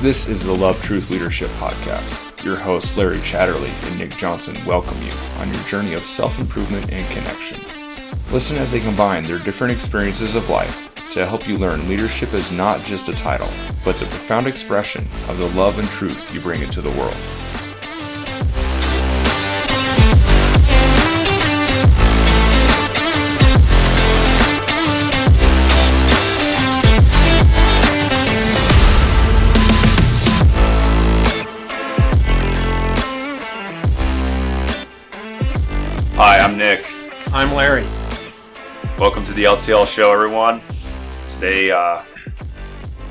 This is the Love Truth Leadership Podcast. Your hosts Larry Chatterley and Nick Johnson welcome you on your journey of self-improvement and connection. Listen as they combine their different experiences of life to help you learn leadership is not just a title, but the profound expression of the love and truth you bring into the world. Hi, I'm Nick. I'm Larry. Welcome to the LTL show, everyone. Today,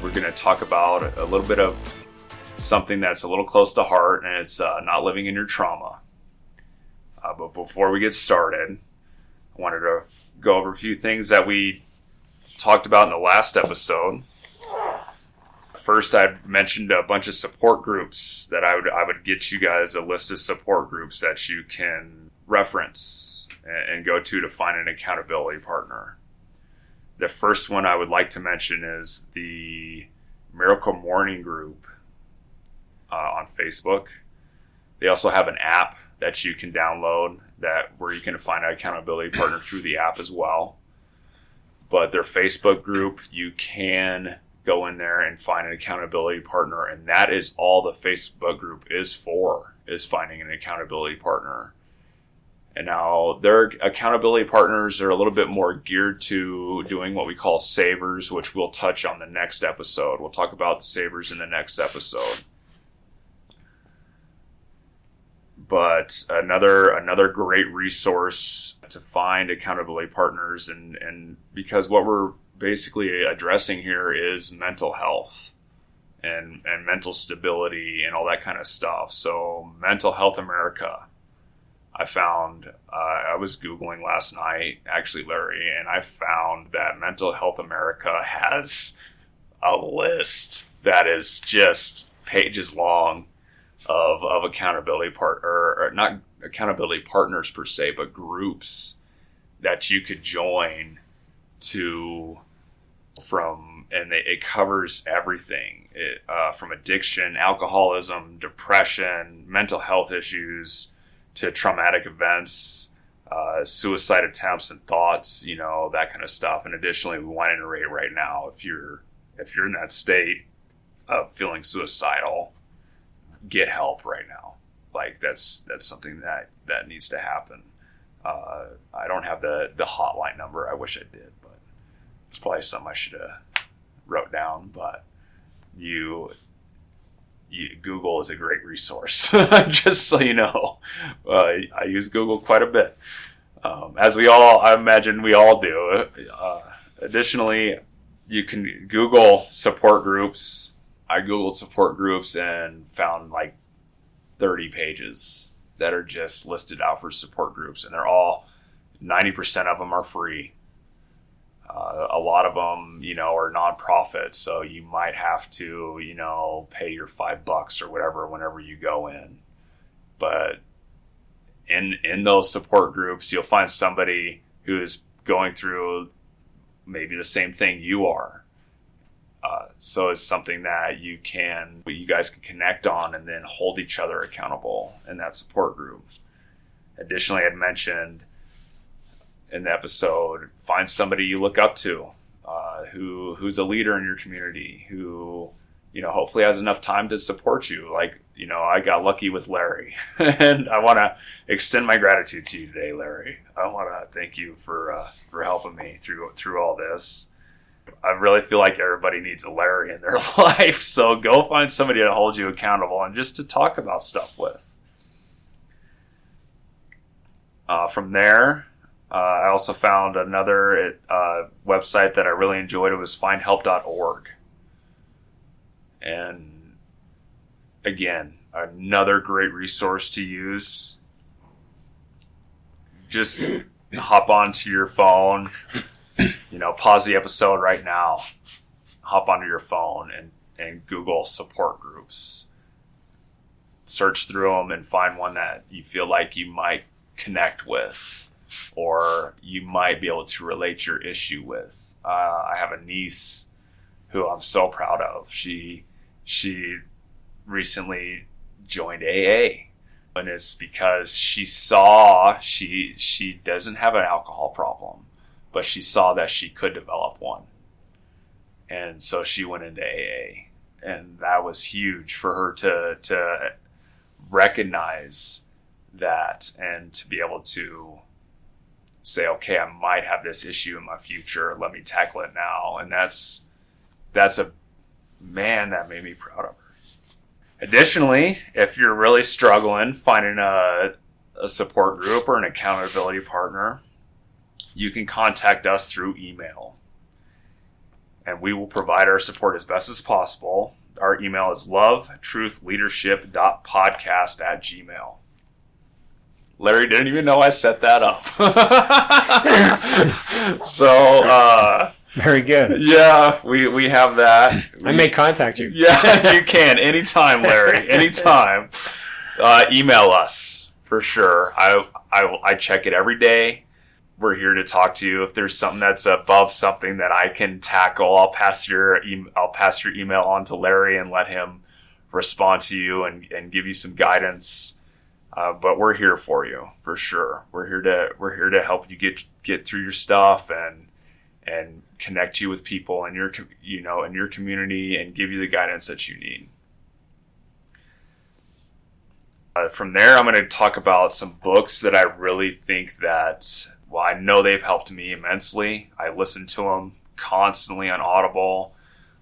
we're going to talk about a little bit of something that's a little close to heart, and it's not living in your trauma. But before we get started, I wanted to go over a few things that we talked about in the last episode. First, I mentioned a bunch of support groups that I would get you guys a list of support groups that you can reference and go to find an accountability partner. The first one I would like to mention is the Miracle Morning Group on Facebook. They also have an app that you can download where you can find an accountability partner through the app as well. But their Facebook group, you can go in there and find an accountability partner, and that is all the Facebook group is finding an accountability partner. And now their accountability partners are a little bit more geared to doing what we call savers, which we'll touch on the next episode. We'll talk about the savers in the next episode. But another great resource to find accountability partners, and because what we're basically addressing here is mental health and mental stability and all that kind of stuff. So Mental Health America. I found, I was Googling last night, actually, Larry, and I found that Mental Health America has a list that is just pages long of accountability or not accountability partners per se, but groups that you could join and it covers everything from addiction, alcoholism, depression, mental health issues, to traumatic events, suicide attempts and thoughts, that kind of stuff. And additionally, we want to iterate right now, if you're in that state of feeling suicidal, get help right now. Like that's something that needs to happen. I don't have the hotline number. I wish I did, but it's probably something I should have wrote down. But Google is a great resource, just so you know. I use Google quite a bit, I imagine we all do. Additionally, you can Google support groups. I Googled support groups and found like 30 pages that are just listed out for support groups, and they're all, 90% of them are free. A lot of them, are nonprofits, so you might have to, pay your $5 or whatever whenever you go in. But in those support groups, you'll find somebody who is going through maybe the same thing you are. So it's something that you guys can connect on and then hold each other accountable in that support group. Additionally, I'd mentioned in the episode, find somebody you look up to, who's a leader in your community, who, hopefully has enough time to support you. Like, I got lucky with Larry, and I want to extend my gratitude to you today, Larry. I want to thank you for helping me through all this. I really feel like everybody needs a Larry in their life, so go find somebody to hold you accountable and just to talk about stuff with. From there, I also found another website that I really enjoyed. It was findhelp.org. And again, another great resource to use. Just hop onto your phone, pause the episode right now, hop onto your phone and Google support groups. Search through them and find one that you feel like you might connect with, or you might be able to relate your issue with. I have a niece who I'm so proud of. She she recently joined AA. And it's because she saw she doesn't have an alcohol problem, but she saw that she could develop one. And so she went into AA. And that was huge for her to recognize that and to be able to say, okay, I might have this issue in my future. Let me tackle it now. And that's a man that made me proud of her. Additionally, if you're really struggling finding a support group or an accountability partner, you can contact us through email. And we will provide our support as best as possible. Our email is lovetruthleadership.podcast@gmail.com. Larry didn't even know I set that up. So, very good. Yeah, we have that. I may contact you. Yeah, you can. Anytime, Larry. Anytime. Email us, for sure. I check it every day. We're here to talk to you. If there's something that's above something that I can tackle, I'll pass your email on to Larry and let him respond to you and give you some guidance. But we're here for you, for sure. We're here to help you get through your stuff and connect you with people in your community and give you the guidance that you need. From there, I'm going to talk about some books that I really think that, well, I know they've helped me immensely. I listen to them constantly on Audible.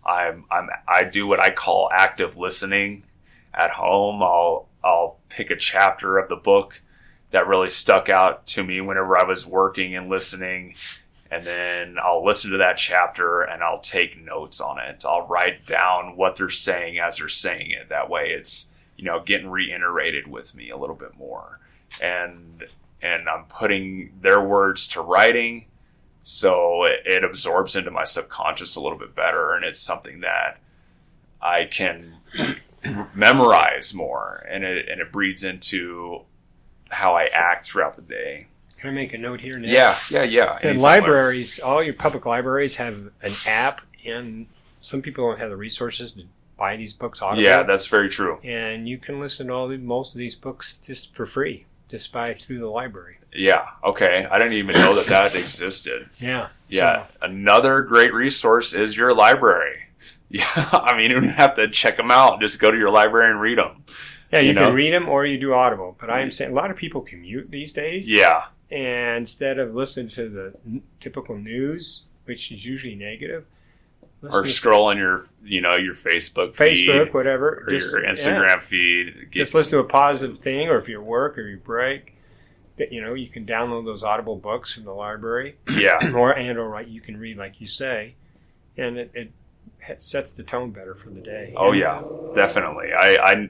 I do what I call active listening at home. I'll pick a chapter of the book that really stuck out to me whenever I was working and listening. And then I'll listen to that chapter and I'll take notes on it. I'll write down what they're saying as they're saying it. That way it's, getting reiterated with me a little bit more. And I'm putting their words to writing so it absorbs into my subconscious a little bit better. And it's something that I can memorize more, and it breeds into how I act throughout the day. Can I make a note here now? Yeah. And libraries, all your public libraries have an app, and some people don't have the resources to buy these books audibly. Yeah, that's very true. And you can listen to most of these books just for free, just through the library. Yeah, okay. I didn't even know that existed. Yeah. Yeah, so another great resource is your library. Yeah, I mean, you don't have to check them out. Just go to your library and read them. Yeah, you can read them or you do Audible. But I'm saying a lot of people commute these days. Yeah. And instead of listening to the typical news, which is usually negative, or scrolling your Facebook feed, whatever, or your Instagram feed. Just listen to a positive thing, or if you work or you break, you can download those Audible books from the library. Yeah. or you can read, like you say, and it sets the tone better for the day. Oh yeah, definitely. I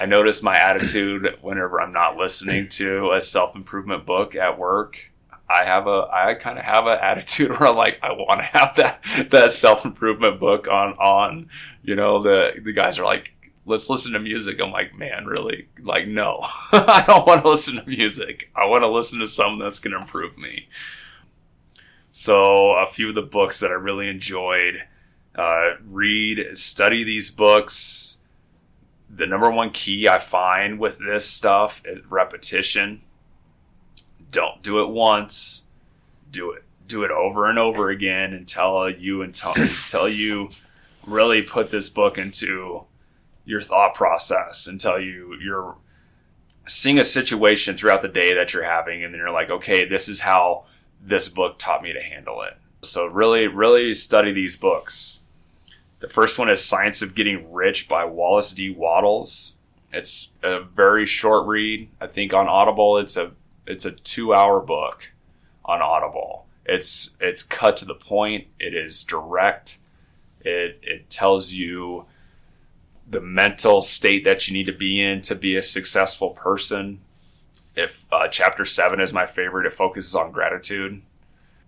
notice my attitude whenever I'm not listening to a self-improvement book at work. I kind of have an attitude where I'm like, I want to have that self-improvement book on. The guys are like, let's listen to music. I'm like, man, really? Like, no, I don't want to listen to music. I want to listen to something that's going to improve me. So a few of the books that I really enjoyed, study these books. The number one key I find with this stuff is repetition. Don't do it once. Do it over and over again until you really put this book into your thought process, until you're seeing a situation throughout the day that you're having, and then you're like, okay, this is how this book taught me to handle it. So really, really study these books. The first one is Science of Getting Rich by Wallace D. Wattles. It's a very short read. I think on Audible, it's a 2-hour book on Audible. It's cut to the point. It is direct. It tells you the mental state that you need to be in to be a successful person. If chapter 7 is my favorite, it focuses on gratitude.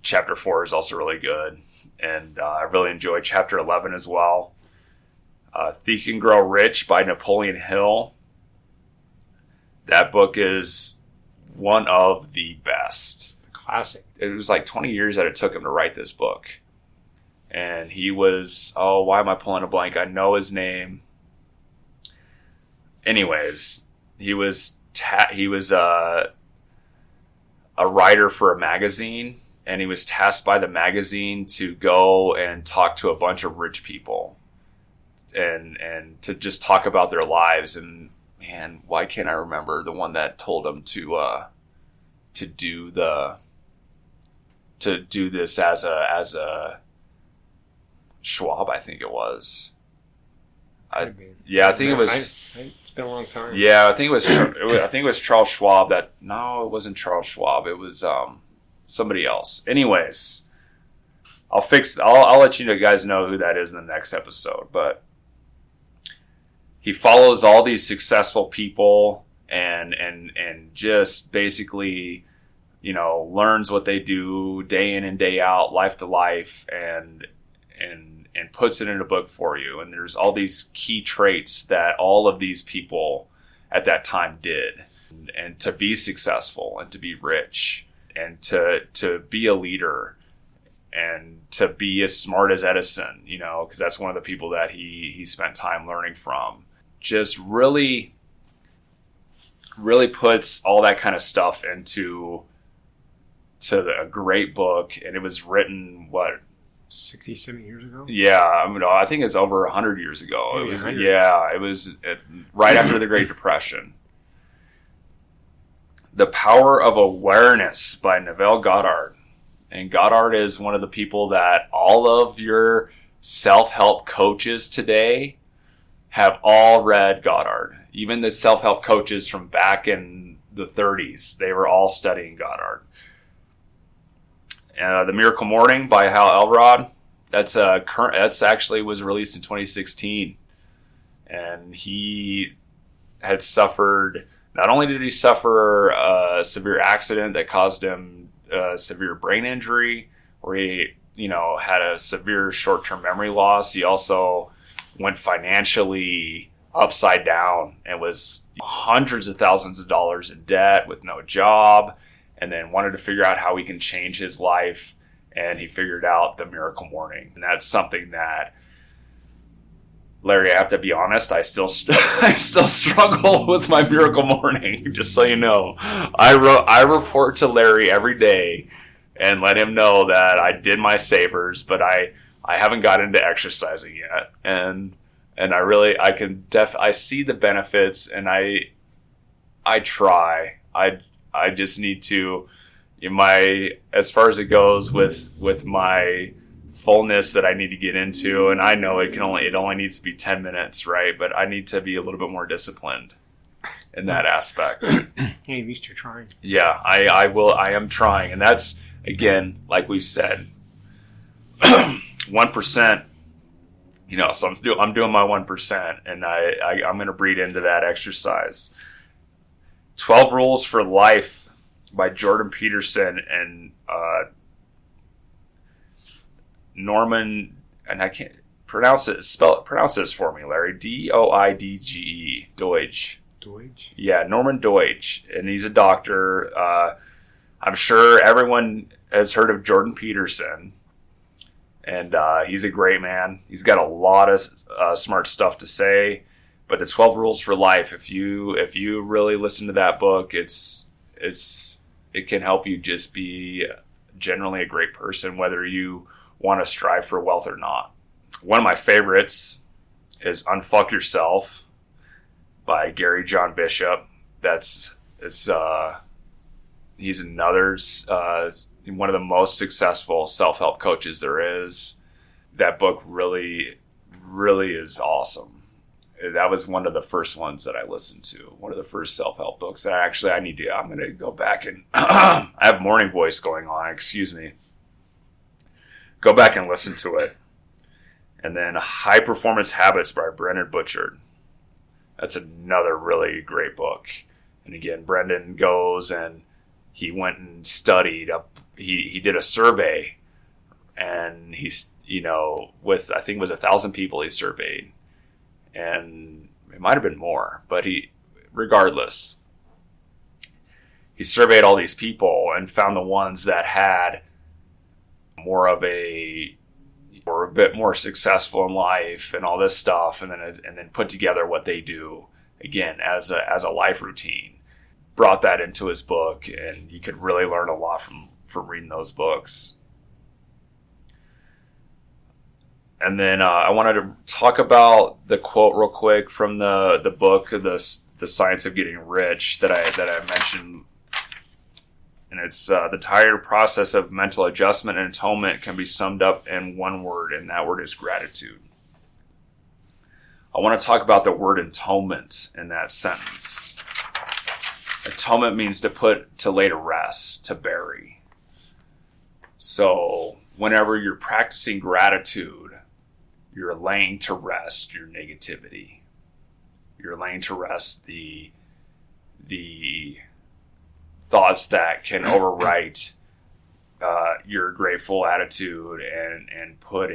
Chapter 4 is also really good, and I really enjoyed chapter 11 as well. Think and Grow Rich by Napoleon Hill. That book is one of the best. Classic. It was like 20 years that it took him to write this book. and he was, oh, why am I pulling a blank? I know his name. Anyways, he was a writer for a magazine, and he was tasked by the magazine to go and talk to a bunch of rich people and to just talk about their lives. And man, why can't I remember the one that told him to do this as a Schwab, I think it was. I think it was. It's been a long time. Yeah, I think it was Charles Schwab. No, it wasn't Charles Schwab. It was somebody else. Anyways, I'll let you guys know who that is in the next episode. But he follows all these successful people and just basically, learns what they do day in and day out, life to life, and puts it in a book for you. And there's all these key traits that all of these people at that time did, and to be successful and to be rich and to be a leader and to be as smart as Edison, because that's one of the people that he spent time learning from. Just really, really puts all that kind of stuff into a great book. And it was written, 67 years ago? Yeah, I think it's over 100 years ago. Maybe It was 100. Yeah, it was right after the Great Depression. The Power of Awareness by Neville Goddard. And Goddard is one of the people that all of your self-help coaches today have all read Goddard. Even the self-help coaches from back in the 30s, they were all studying Goddard. The Miracle Morning by Hal Elrod. That's actually was released in 2016, and he had suffered. Not only did he suffer a severe accident that caused him severe brain injury, where he had a severe short-term memory loss. He also went financially upside down and was hundreds of thousands of dollars in debt with no job. And then wanted to figure out how he can change his life. And he figured out the Miracle Morning. And that's something that, Larry, I have to be honest, I still struggle with my Miracle Morning, just so you know. I report to Larry every day and let him know that I did my savers, but I haven't got into exercising yet. And I see the benefits, and I try. I just need to, as far as it goes with my fullness that I need to get into, and I know it only needs to be 10 minutes, right? But I need to be a little bit more disciplined in that aspect. Hey, at least you're trying. Yeah, I am trying. And that's, again, like we've said, 1%, so I'm doing my 1%, and I'm going to breed into that exercise. 12 Rules for Life by Jordan Peterson and Norman, and I can't pronounce it. Pronounce this for me, Larry. Doidge. Deutsch? Yeah, Norman Deutsch, and he's a doctor. I'm sure everyone has heard of Jordan Peterson, and he's a great man. He's got a lot of smart stuff to say. But the 12 Rules for Life, if you really listen to that book, it can help you just be generally a great person, whether you want to strive for wealth or not. One of my favorites is Unfuck Yourself by Gary John Bishop. He's another one of the most successful self-help coaches there is. That book really, really is awesome. That was one of the first ones that I listened to. One of the first self-help books. I'm going to go back and I have morning voice going on. Excuse me. Go back and listen to it. And then High Performance Habits by Brendan Butchard. That's another really great book. And again, Brendan goes and he went and studied up. He did a survey, and he's with, I think it was 1,000 people he surveyed. And it might have been more, but regardless, he surveyed all these people and found the ones that had more of a or a bit more successful in life and all this stuff, and then put together what they do again as a life routine. Brought that into his book, and you could really learn a lot from reading those books. And then I wanted to talk about the quote real quick from the book, the Science of Getting Rich, that I mentioned. And it's the entire process of mental adjustment and atonement can be summed up in one word, and that word is gratitude. I want to talk about the word atonement in that sentence. Atonement means to lay to rest, to bury. So whenever you're practicing gratitude, you're laying to rest your negativity. You're laying to rest the thoughts that can overwrite your grateful attitude and put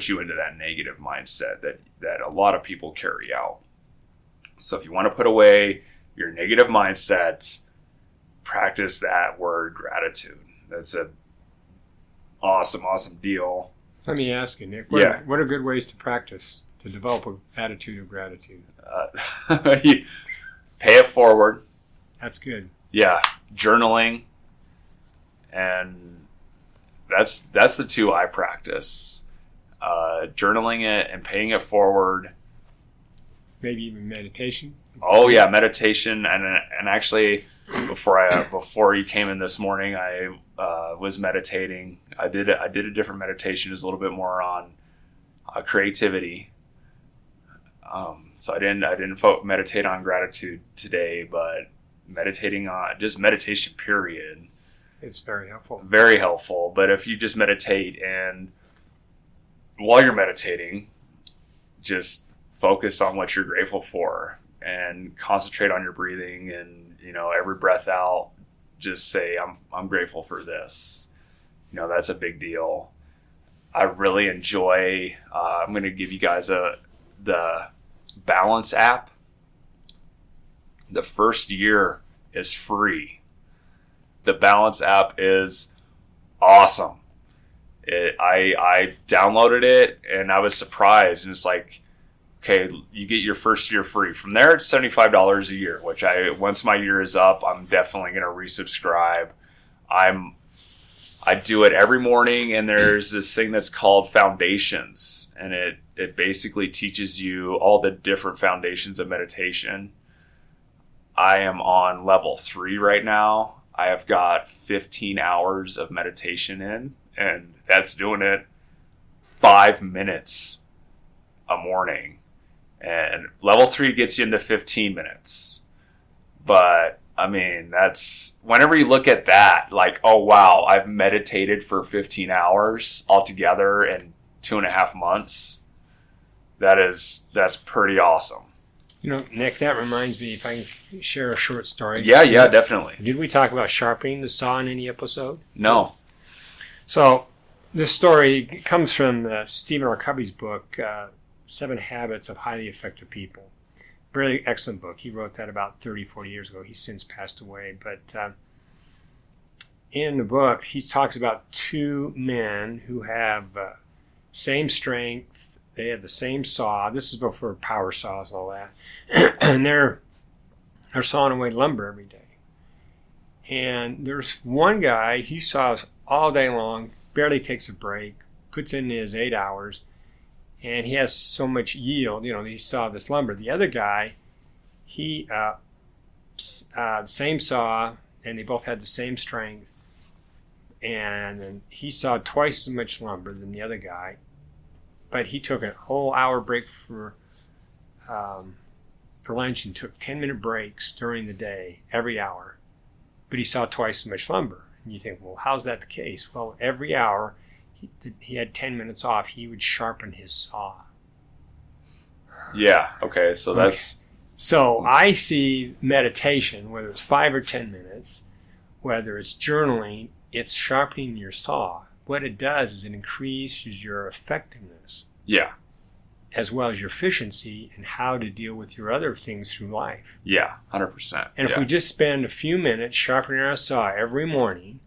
you into that negative mindset that a lot of people carry out. So if you want to put away your negative mindset, practice that word gratitude. That's a awesome deal. Let me ask you, Nick, what are good ways to develop an attitude of gratitude? You pay it forward. That's good. Yeah, journaling, and that's the two I practice. Journaling it and paying it forward. Maybe even meditation. Oh yeah, meditation, and actually, before you came in this morning, I was meditating. I did a different meditation. It's a little bit more on creativity. So I didn't meditate on gratitude today, but meditating on just meditation period. It's very helpful. Very helpful. But if you just meditate, and while you're meditating, just focus on what you're grateful for and concentrate on your breathing, and every breath out, just say I'm grateful for this. That's a big deal. I really enjoy I'm going to give you guys the Balance app. The first year is free. The Balance app is awesome. I downloaded it and I was surprised, and it's like, okay, you get your first year free. From there, it's $75 a year, which once my year is up, I'm definitely going to resubscribe. I do it every morning, and there's this thing that's called Foundations, and it basically teaches you all the different foundations of meditation. I am on level 3 right now. I have got 15 hours of meditation in, and that's doing it 5 minutes a morning. And level 3 gets you into 15 minutes. But I mean, that's whenever you look at that, like, oh wow, I've meditated for 15 hours altogether in 2.5 months. That's pretty awesome. Nick, that reminds me, if I can share a short story. Yeah, definitely. Did we talk about sharpening the saw in any episode? No. So this story comes from Stephen R. Covey's book, 7 Habits of Highly Effective People. Really excellent book. He wrote that about 30, 40 years ago. He's since passed away. But in the book, he talks about 2 men who have same strength. They have the same saw. This is before power saws and all that. And they're sawing away lumber every day. And there's one guy, he saws all day long, barely takes a break, puts in his 8 hours, and he has so much yield, he saw this lumber. The other guy, he, same saw, and they both had the same strength, and he saw twice as much lumber than the other guy, but he took a whole hour break for lunch and took 10-minute breaks during the day, every hour, but he saw twice as much lumber. And you think, well, how's that the case? Well, every hour, he had 10 minutes off, he would sharpen his saw. Yeah, okay, so that's... Okay. So I see meditation, whether it's 5 or 10 minutes, whether it's journaling, it's sharpening your saw. What it does is it increases your effectiveness. Yeah. As well as your efficiency and how to deal with your other things through life. Yeah, 100%. And if we just spend a few minutes sharpening our saw every morning,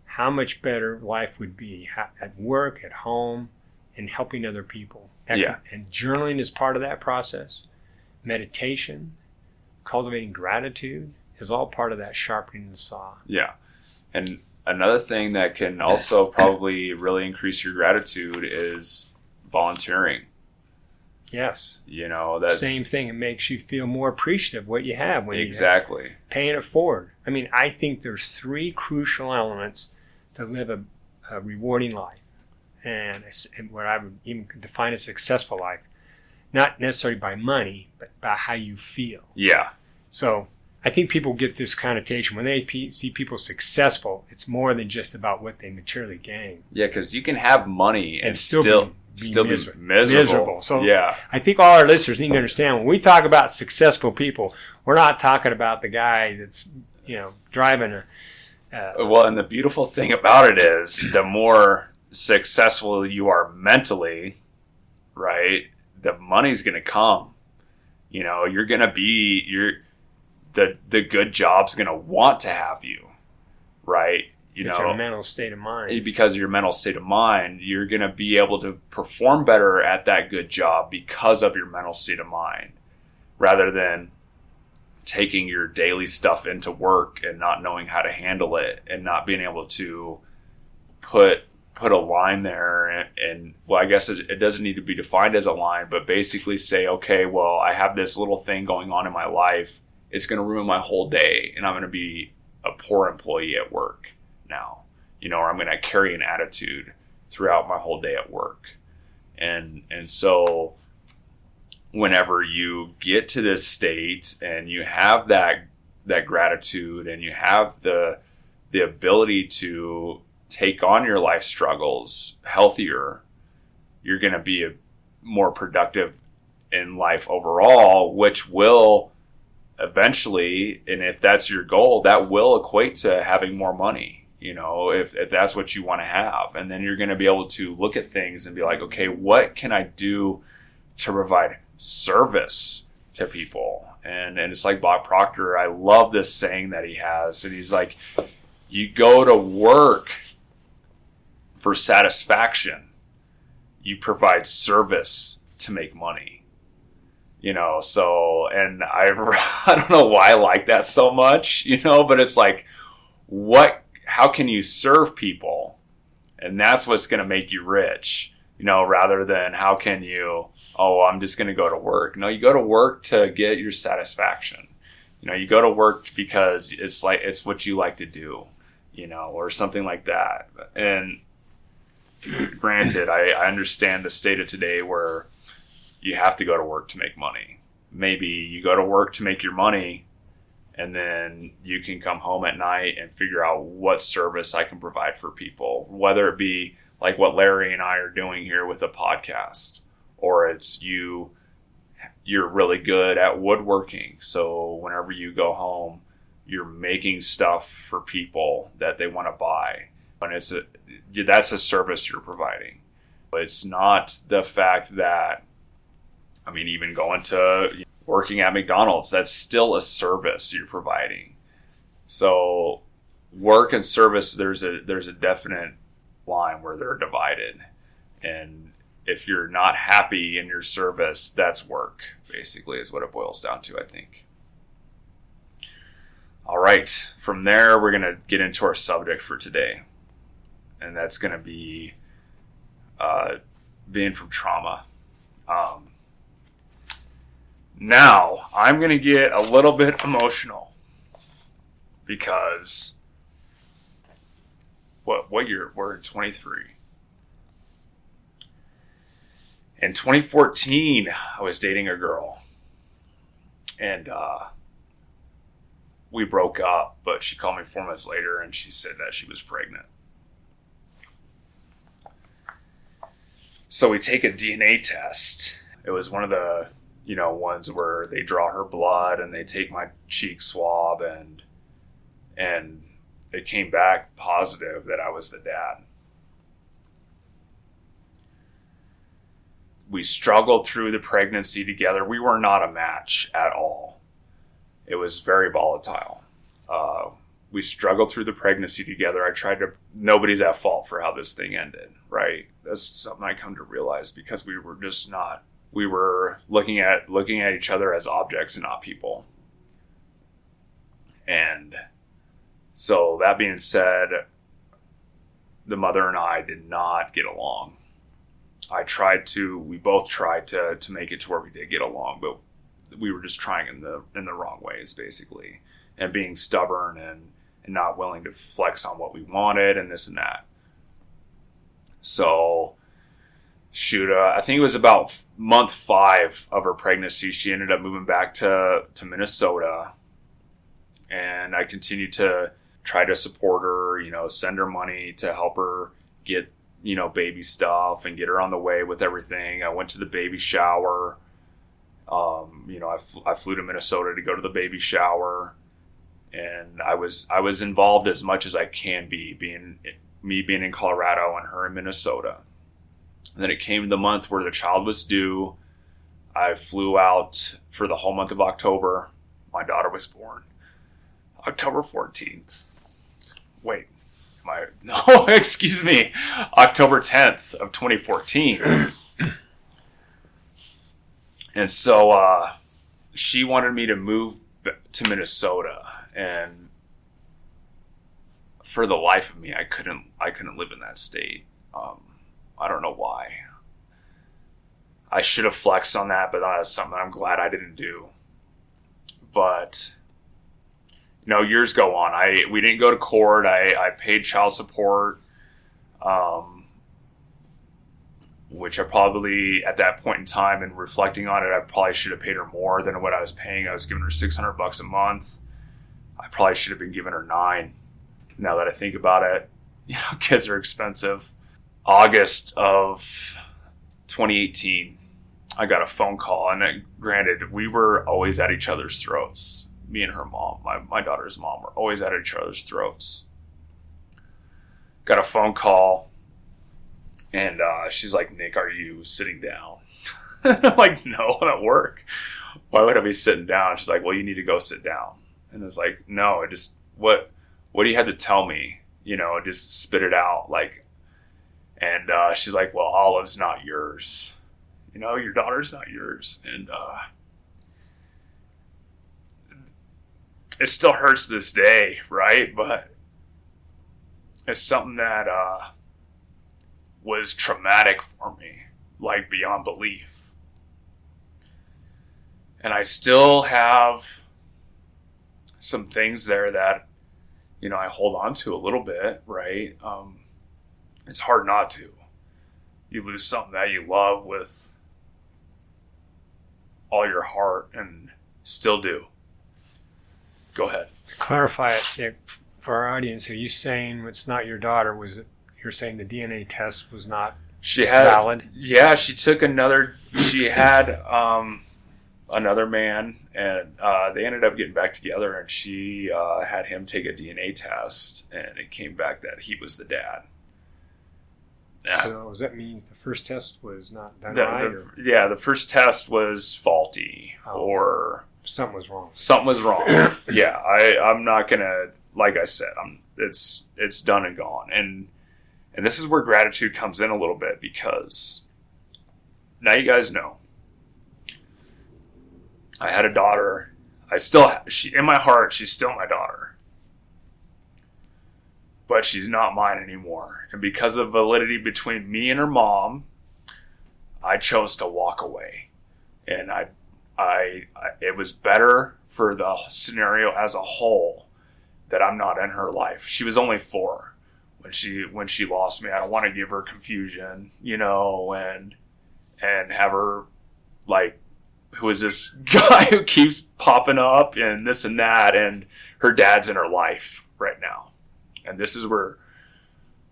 how much better life would be at work, at home, and helping other people. Yeah. And journaling is part of that process. Meditation, cultivating gratitude is all part of that sharpening the saw. Yeah. And another thing that can also probably really increase your gratitude is volunteering. Yes. That's same thing. It makes you feel more appreciative of what you have when exactly you're paying it forward. I mean, I think there's 3 crucial elements to live a rewarding life, and what I would even define as a successful life, not necessarily by money, but by how you feel. Yeah. So I think people get this connotation when they see people successful. It's more than just about what they materially gain. Yeah, because you can have money and still be miserable. So yeah. I think all our listeners need to understand when we talk about successful people, we're not talking about the guy that's driving a. Well, and the beautiful thing about it is the more successful you are mentally, right, the money's going to come. You're going to be the good job's going to want to have you, right? It's your mental state of mind. Because of your mental state of mind, you're going to be able to perform better at that good job because of your mental state of mind, rather than taking your daily stuff into work and not knowing how to handle it and not being able to put a line there. And well, I guess it doesn't need to be defined as a line, but basically say, okay, well, I have this little thing going on in my life. It's going to ruin my whole day, and I'm going to be a poor employee at work now, or I'm going to carry an attitude throughout my whole day at work. And so whenever you get to this state and you have that gratitude and you have the ability to take on your life struggles healthier, you're going to be more productive in life overall, which will eventually, and if that's your goal, that will equate to having more money, if that's what you want to have. And then you're going to be able to look at things and be like, okay, what can I do to provide service to people? And it's like Bob Proctor. I love this saying that he has. And he's like, you go to work for satisfaction. You provide service to make money. So, and I don't know why I like that so much, but it's like, how can you serve people? And that's what's going to make you rich, rather than how can you, I'm just going to go to work. No, you go to work to get your satisfaction. You go to work because it's what you like to do, or something like that. And granted, I understand the state of today where you have to go to work to make money. Maybe you go to work to make your money, and then you can come home at night and figure out what service I can provide for people, whether it be like what Larry and I are doing here with a podcast, or it's you're really good at woodworking. So whenever you go home, you're making stuff for people that they want to buy. And that's a service you're providing. But it's not the fact that, even going to working at McDonald's, that's still a service you're providing. So work and service, there's a definite line where they're divided. And if you're not happy in your service, that's work, basically, is what it boils down to, I think. All right. From there, we're going to get into our subject for today. And that's going to be being from trauma. Now, I'm going to get a little bit emotional because what year? We're in 23. In 2014, I was dating a girl, and we broke up, but she called me 4 months later and she said that she was pregnant. So we take a DNA test. It was one of the ones where they draw her blood and they take my cheek swab, and it came back positive that I was the dad. We struggled through the pregnancy together. We were not a match at all. It was very volatile. we struggled through the pregnancy together. Nobody's at fault for how this thing ended, right? That's something I come to realize, because we were looking at each other as objects and not people. And so that being said, the mother and I did not get along. We both tried to make it to where we did get along, but we were just trying in the wrong ways, basically, and being stubborn and not willing to flex on what we wanted and this and that. So, I think it was about month 5 of her pregnancy, she ended up moving back to Minnesota, and I continued to try to support her, send her money to help her get, baby stuff and get her on the way with everything. I went to the baby shower. I flew to Minnesota to go to the baby shower, and I was involved as much as I can be, being in Colorado and her in Minnesota. And then it came to the month where the child was due. I flew out for the whole month of October. My daughter was born October 14th. Wait, no, excuse me, October 10th of 2014. And so she wanted me to move to Minnesota, and for the life of me, I couldn't live in that state. I don't know why. I should have flexed on that, but that's something I'm glad I didn't do. But years go on. We didn't go to court. I paid child support, which I probably, at that point in time and reflecting on it, I probably should have paid her more than what I was paying. I was giving her $600 a month. I probably should have been giving her $9. Now that I think about it, kids are expensive. August of 2018, I got a phone call, and granted, we were always at each other's throats. Me and her mom, my daughter's mom, were always at each other's throats. Got a phone call, and she's like, "Nick, are you sitting down?" I'm like, "No, I'm at work. Why would I be sitting down?" She's like, "Well, you need to go sit down." And I was like, "No, what do you have to tell me? Just spit it out." And she's like, "Well, Olive's not yours. Your daughter's not yours." And it still hurts to this day, right? But it's something that was traumatic for me, beyond belief. And I still have some things there that, I hold on to a little bit, right? It's hard not to. You lose something that you love with all your heart, and still do. Go ahead. Clarify it, Nick, for our audience. Are you saying it's not your daughter? You're saying the DNA test was not valid? Yeah, she had another man, and they ended up getting back together, and she had him take a DNA test, and it came back that he was the dad. Yeah. So does that mean the first test was not done right? The first test was faulty, or something was wrong. Something was wrong. Yeah, I'm not gonna, like I said, it's done and gone, and this is where gratitude comes in a little bit, because now you guys know. I had a daughter. In my heart, she's still my daughter. But she's not mine anymore. And because of the validity between me and her mom, I chose to walk away. And it was better for the scenario as a whole that I'm not in her life. She was only 4 when she lost me. I don't want to give her confusion, and have her who is this guy who keeps popping up and this and that, and her dad's in her life right now. And this is where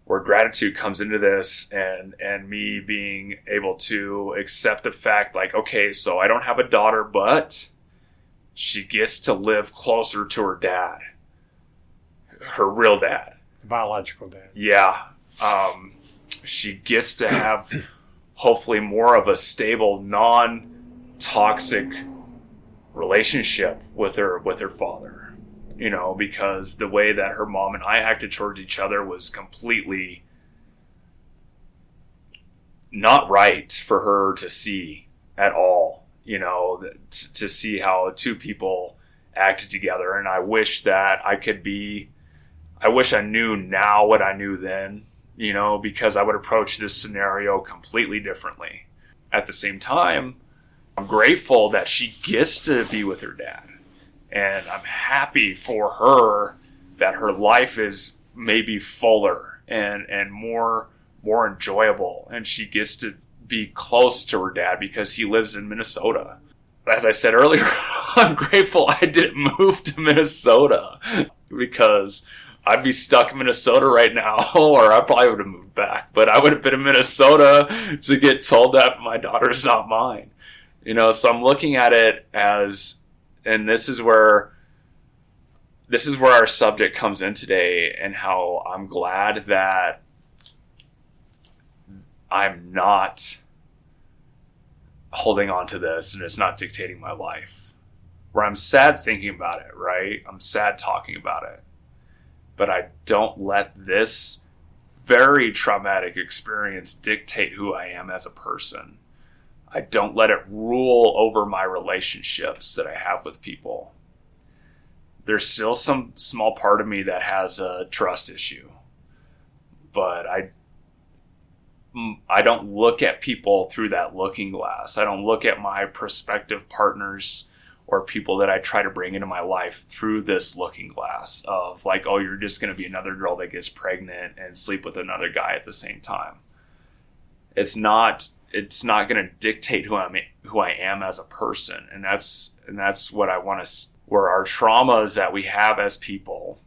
gratitude comes into this, and me being able to accept the fact, okay, so I don't have a daughter, but she gets to live closer to her dad, her real dad. Biological dad. Yeah. She gets to have hopefully more of a stable, non-toxic relationship with her father. because the way that her mom and I acted towards each other was completely not right for her to see at all, to see how two people acted together. And I wish that I wish I knew now what I knew then, because I would approach this scenario completely differently. At the same time, I'm grateful that she gets to be with her dad. And I'm happy for her that her life is maybe fuller and more enjoyable. And she gets to be close to her dad because he lives in Minnesota. As I said earlier, I'm grateful I didn't move to Minnesota, because I'd be stuck in Minnesota right now, or I probably would have moved back. But I would have been in Minnesota to get told that my daughter's not mine. So I'm looking at it as, and this is where our subject comes in today, and how I'm glad that I'm not holding on to this and it's not dictating my life. Where I'm sad thinking about it, right? I'm sad talking about it. But I don't let this very traumatic experience dictate who I am as a person. I don't let it rule over my relationships that I have with people. There's still some small part of me that has a trust issue. But I don't look at people through that looking glass. I don't look at my prospective partners or people that I try to bring into my life through this looking glass of like, oh, you're just going to be another girl that gets pregnant and sleep with another guy at the same time. It's not going to dictate who I am as a person. And that's what I want to, where our traumas that we have as people,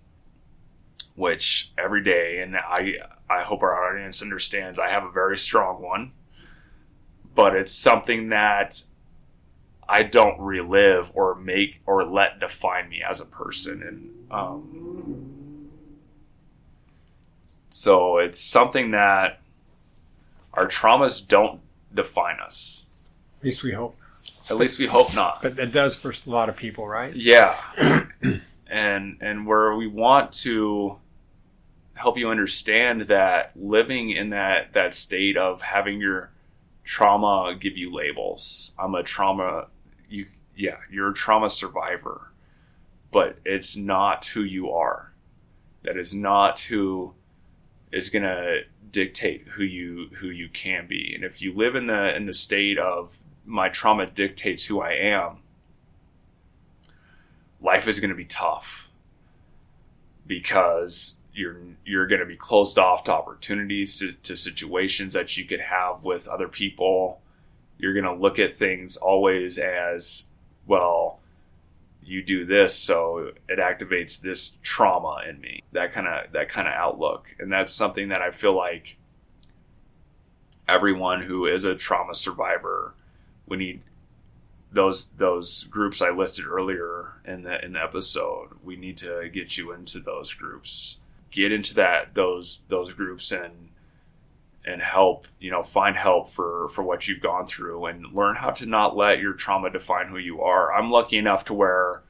which every day, and I hope our audience understands, I have a very strong one, but it's something that I don't relive or make or let define me as a person. And so it's something that our traumas don't define us. At least we hope not. At least we hope not. But it does for a lot of people, right? Yeah. and where we want to help you understand that living in that state of having your trauma give you labels. You're a trauma survivor, but it's not who you are. That is not who is going to dictate who you can be. And if you live in the state of my trauma dictates who I am, life is going to be tough, because you're going to be closed off to opportunities, to situations that you could have with other people. You're going to look at things always as, well, you do this, so it activates this trauma in me. That kind of outlook. And that's something that I feel like everyone who is a trauma survivor, we need those groups I listed earlier in the episode. We need to get you into those groups. Get into those groups and help, find help for what you've gone through, and learn how to not let your trauma define who you are. I'm lucky enough to where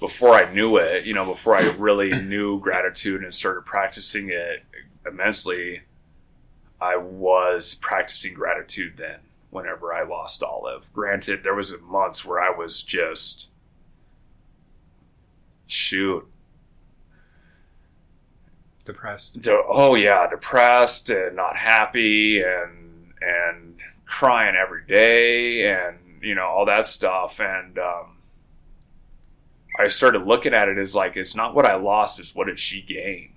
before I knew it, before I really knew gratitude and started practicing it immensely, I was practicing gratitude then whenever I lost Olive. Granted, there was months where I was just, depressed. Depressed and not happy and crying every day and, all that stuff. And I started looking at it as like, it's not what I lost, it's what did she gain?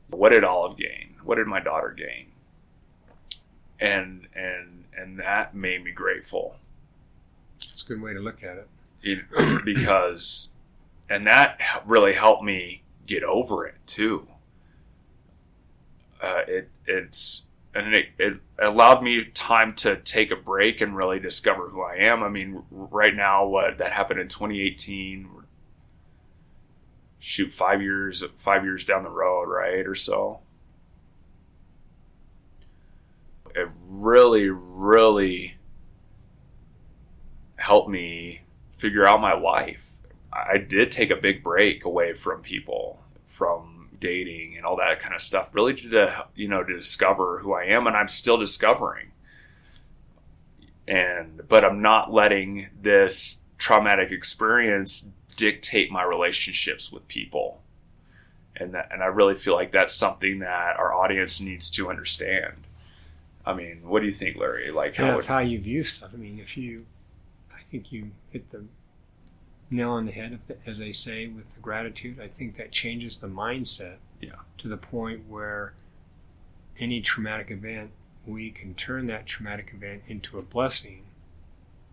What did Olive gain? What did my daughter gain? And that made me grateful. It's a good way to look at it. Because, and that really helped me get over it too. It allowed me time to take a break and really discover who I am. I mean, right now, that happened in 2018, 5 years down the road, right? Or so. It really, really helped me figure out my life. I did take a big break away from people, from dating and all that kind of stuff, really to discover who I am, and I'm still discovering. But I'm not letting this traumatic experience dictate my relationships with people. And I really feel like that's something that our audience needs to understand. I mean, what do you think, Larry? That's how you view stuff. I mean, I think you hit the nail on the head, as they say, with the gratitude. I think that changes the mindset to the point where any traumatic event, we can turn that traumatic event into a blessing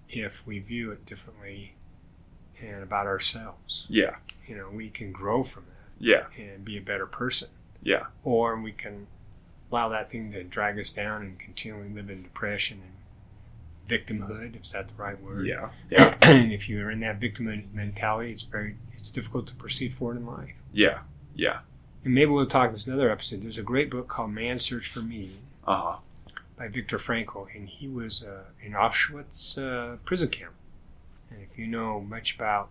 if we view it differently and about ourselves. Yeah. We can grow from that. Yeah. And be a better person. Yeah. Or we can allow that thing to drag us down and continually live in depression and victimhood. Is that the right word? Yeah. Yeah. And if you're in that victimhood mentality, it's difficult to proceed forward in life. Yeah. Yeah. And maybe we'll talk this another episode. There's a great book called Man's Search for Meaning by Viktor Frankl, and he was in Auschwitz prison camp. And if you know much about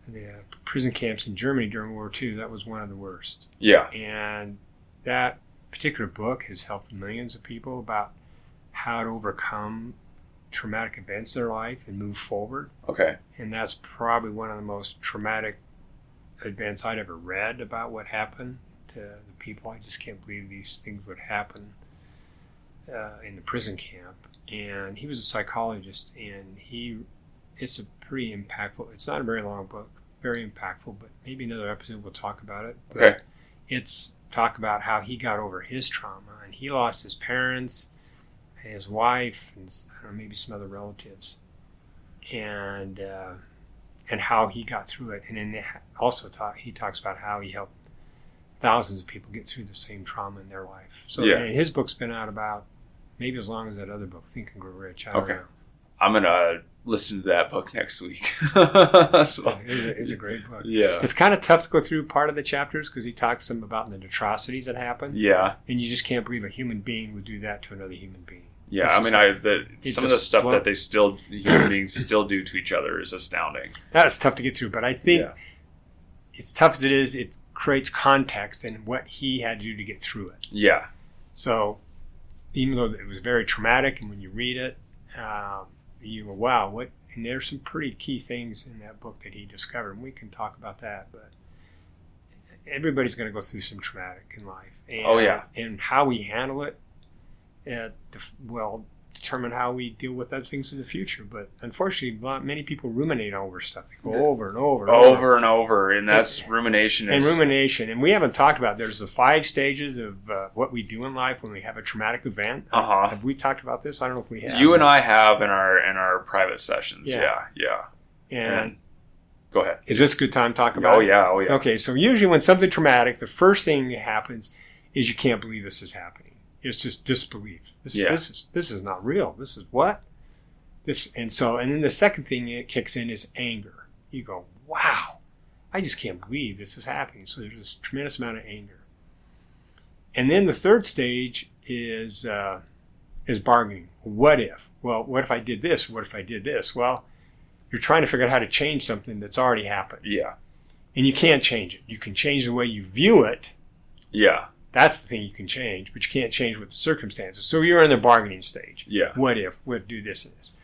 the prison camps in Germany during World War II, that was one of the worst. Yeah. And that particular book has helped millions of people about how to overcome traumatic events in their life and move forward. Okay. And that's probably one of the most traumatic events I'd ever read about what happened to the people. I just can't believe these things would happen in the prison camp. And he was a psychologist, and it's a pretty impactful, it's not a very long book, very impactful, but maybe another episode we'll talk about it. But okay. It's talk about how he got over his trauma, and he lost his parents and his wife and I don't know, maybe some other relatives, and how he got through it. And then also he talks about how he helped thousands of people get through the same trauma in their life. So and his book's been out about maybe as long as that other book, Think and Grow Rich. I don't know. I'm going to listen to that book next week. It's a great book. Yeah. It's kind of tough to go through part of the chapters because he talks some about the atrocities that happen. Yeah. And you just can't believe a human being would do that to another human being. Yeah, some of the stuff that human beings still do to each other is astounding. That's tough to get through, but I think it's tough as it is, it creates context and what he had to do to get through it. Yeah. So even though it was very traumatic, and when you read it, you go, wow, what? And there's some pretty key things in that book that he discovered, and we can talk about that. But everybody's going to go through some traumatic in life. And, and how we handle it, determine how we deal with other things in the future. But unfortunately, many people ruminate over stuff. They go over and over and over. And that's rumination. And we haven't talked about, there's the 5 stages of what we do in life when we have a traumatic event. Have we talked about this? I don't know if we have. You and I have in our private sessions. Yeah. And go ahead. Is this a good time to talk about it? Oh, yeah. Okay, so usually when something traumatic, the first thing that happens is you can't believe this is happening. It's just disbelief. This is not real. This is what? And then the second thing that kicks in is anger. You go, wow, I just can't believe this is happening. So there's this tremendous amount of anger. And then the third stage is bargaining. What if? Well, what if I did this? What if I did this? Well, you're trying to figure out how to change something that's already happened. Yeah. And you can't change it. You can change the way you view it. Yeah. That's the thing you can change, but you can't change with the circumstances. So you're in the bargaining stage. Yeah. What if? What do this and this?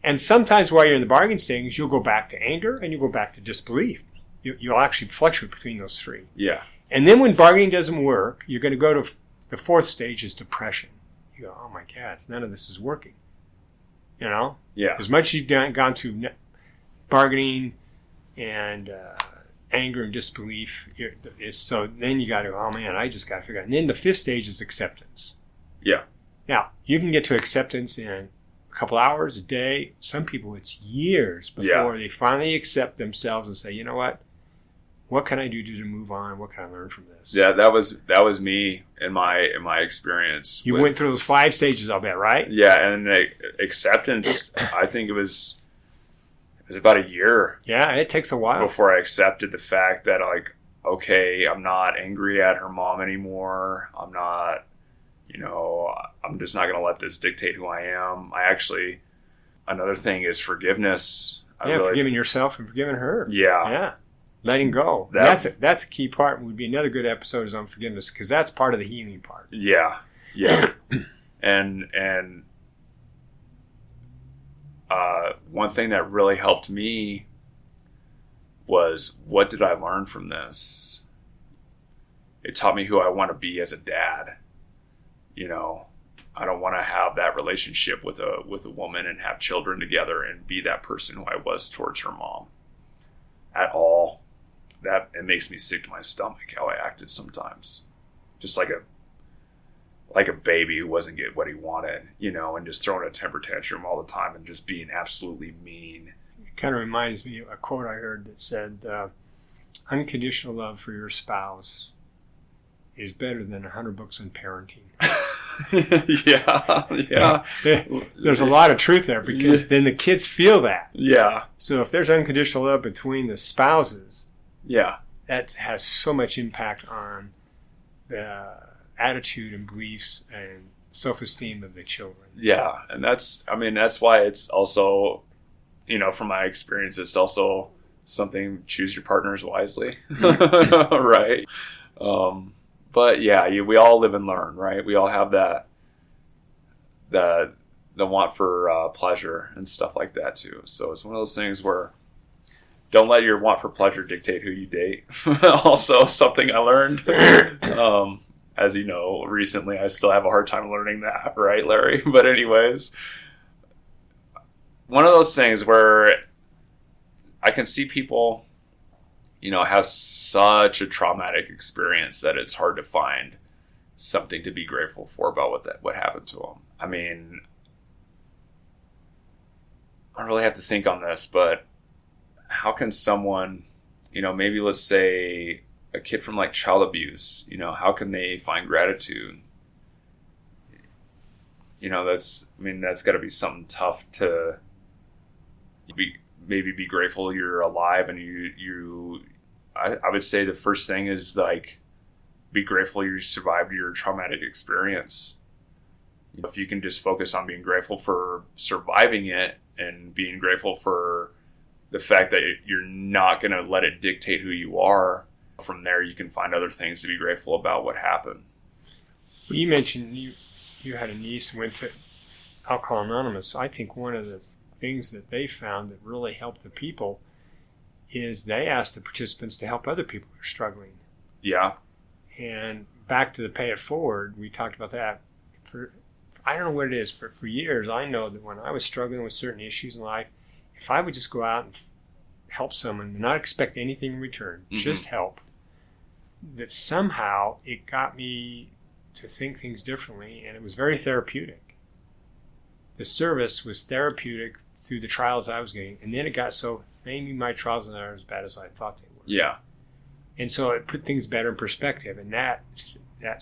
And sometimes while you're in the bargaining stage, you'll go back to anger and you'll go back to disbelief. You'll actually fluctuate between those 3. Yeah. And then when bargaining doesn't work, you're going to go to the 4th stage is depression. You go, oh my God, none of this is working. You know? Yeah. As much as you've gone through bargaining and anger and disbelief, so then you got to go, oh man, I just got to figure out. And then the 5th stage is acceptance. Yeah. Now, you can get to acceptance in a couple hours, a day. Some people, it's years before they finally accept themselves and say, you know what can I do to move on? What can I learn from this? Yeah, that was me in my experience. You went through those 5 stages, I'll bet, right? Yeah, and acceptance, I think it was about a year. Yeah, it takes a while. Before I accepted the fact that, like, okay, I'm not angry at her mom anymore. I'm not, I'm just not going to let this dictate who I am. Another thing is forgiveness. forgiving yourself and forgiving her. Yeah. Yeah. Letting go. That's a key part. Would be another good episode is on forgiveness, because that's part of the healing part. Yeah. Yeah. and one thing that really helped me was, what did I learn from this? It taught me who I want to be as a dad. You know, I don't want to have that relationship with a woman and have children together and be that person who I was towards her mom at all. That it makes me sick to my stomach how I acted sometimes, just like a baby who wasn't getting what he wanted, you know, and just throwing a temper tantrum all the time and just being absolutely mean. It kind of reminds me of a quote I heard that said, "Unconditional love for your spouse is better than 100 books on parenting." Yeah. There's a lot of truth there, because then the kids feel that. Yeah. So if there's unconditional love between the spouses, yeah, that has so much impact on the attitude and beliefs and self-esteem of the children. Yeah, and that's why it's also, you know, from my experience, it's also something, choose your partners wisely, right? But yeah, we all live and learn, right? We all have that the want for pleasure and stuff like that too. So it's one of those things where don't let your want for pleasure dictate who you date. Also, something I learned, as you know, recently. I still have a hard time learning that, right, Larry? But anyways, one of those things where I can see people, you know, have such a traumatic experience that it's hard to find something to be grateful for about what happened to them. I mean, I really have to think on this, but how can someone, you know, maybe let's say a kid from like child abuse, you know, how can they find gratitude? You know, that's got to be something tough to maybe be grateful you're alive, and I would say the first thing is like, be grateful you survived your traumatic experience. If you can just focus on being grateful for surviving it and being grateful for the fact that you're not going to let it dictate who you are, from there you can find other things to be grateful about what happened. Well, you mentioned you had a niece who went to Alcoholics Anonymous. So I think one of the things that they found that really helped the people is they asked the participants to help other people who are struggling. Yeah. And back to the pay it forward, we talked about that. I don't know what it is, but for years I know that when I was struggling with certain issues in life, if I would just go out and help someone and not expect anything in return, just help, that somehow it got me to think things differently, and it was very therapeutic. The service was therapeutic through the trials I was getting, and then it got so maybe my trials are not as bad as I thought they were. Yeah. And so it put things better in perspective, and that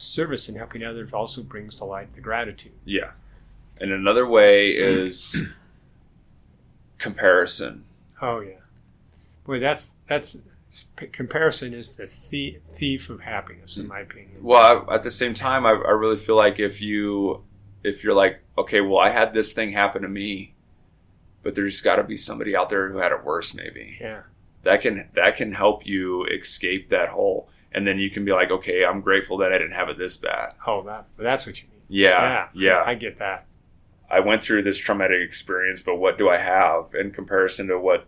service in helping others also brings to light the gratitude. Yeah. And another way is comparison. Oh yeah, boy, that's comparison is the thief of happiness, in my opinion. Well, at the same time, I really feel like if you're like, okay, well, I had this thing happen to me, but there's got to be somebody out there who had it worse, maybe. Yeah. That can help you escape that hole, and then you can be like, okay, I'm grateful that I didn't have it this bad. Oh, that's what you mean. Yeah. I get that. I went through this traumatic experience, but what do I have in comparison to what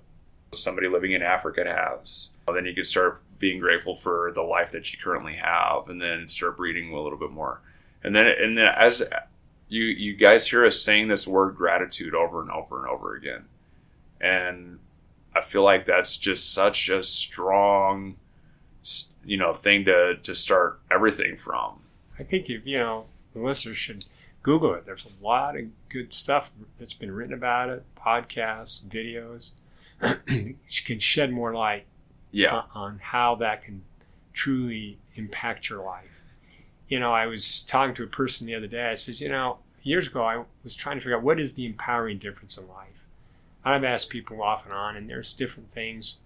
somebody living in Africa has? Well, then you can start being grateful for the life that you currently have, and then start breathing a little bit more. And then as you guys hear us saying this word gratitude over and over and over again, and I feel like that's just such a strong, you know, thing to start everything from. I think the listeners should Google it. There's a lot of good stuff that's been written about it, podcasts, videos, which can shed more light on how that can truly impact your life. You know, I was talking to a person the other day. I says, years ago I was trying to figure out what is the empowering difference in life. I've asked people off and on, and there's different things,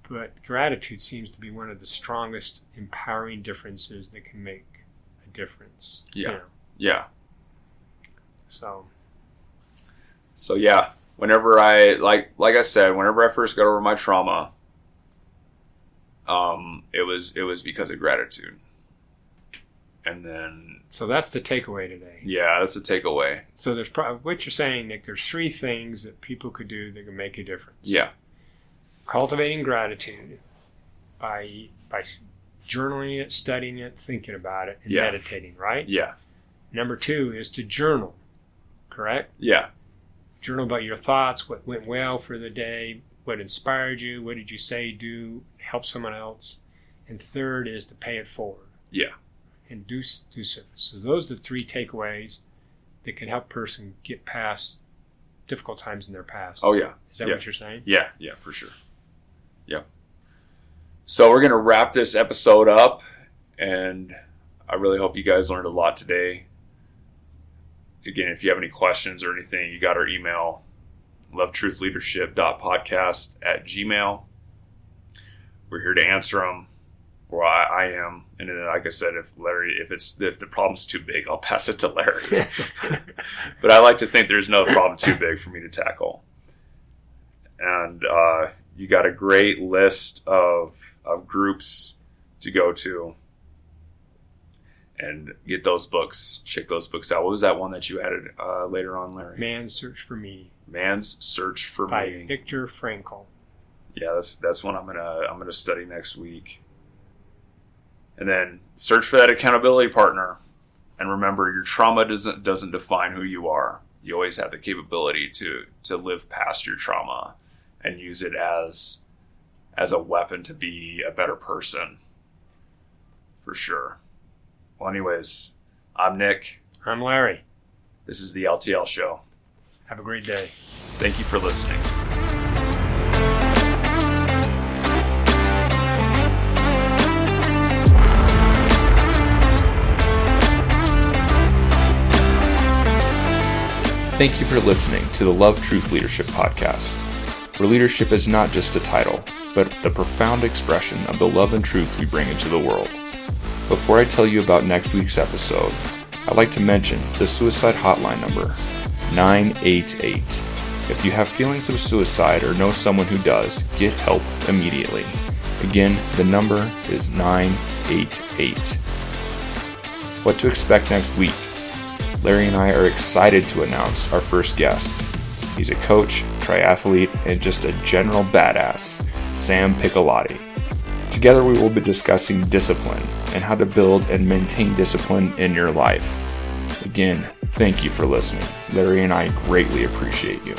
but gratitude seems to be one of the strongest empowering differences that can make a difference. Yeah. You know? Yeah. So yeah, whenever I like I said, whenever I first got over my trauma, it was because of gratitude. And then, so that's the takeaway today. Yeah, that's the takeaway. So there's what you're saying, Nick. There's 3 things that people could do that can make a difference. Yeah. Cultivating gratitude by journaling it, studying it, thinking about it, and meditating. Right. Yeah. Number 2 is to journal. Correct. Yeah. Journal about your thoughts, what went well for the day, what inspired you, what did you say, do, help someone else. And 3rd is to pay it forward. Yeah. And do service. So those are the 3 takeaways that can help a person get past difficult times in their past. Oh, yeah. Is that what you're saying? Yeah, for sure. Yeah. So we're going to wrap this episode up, and I really hope you guys learned a lot today. Again, if you have any questions or anything, you got our email, lovetruthleadership.podcast@gmail.com. We're here to answer them. Or I am, and then, like I said, if the problem's too big, I'll pass it to Larry. But I like to think there's no problem too big for me to tackle. And you got a great list of groups to go to, and get those books. Check those books out. What was that one that you added later on, Larry? Man's Search for Meaning. Man's Search for Meaning. By Viktor Frankl. Yeah, that's one I'm gonna study next week. And then search for that accountability partner. And remember, your trauma doesn't define who you are. You always have the capability to live past your trauma and use it as a weapon to be a better person. For sure. Well, anyways, I'm Nick. I'm Larry. This is the LTL Show. Have a great day. Thank you for listening. Thank you for listening to the Love Truth Leadership Podcast, where leadership is not just a title, but the profound expression of the love and truth we bring into the world. Before I tell you about next week's episode, I'd like to mention the suicide hotline number, 988. If you have feelings of suicide or know someone who does, get help immediately. Again, the number is 988. What to expect next week? Larry and I are excited to announce our first guest. He's a coach, triathlete, and just a general badass, Sam Piccolotti. Together we will be discussing discipline and how to build and maintain discipline in your life. Again, thank you for listening. Larry and I greatly appreciate you.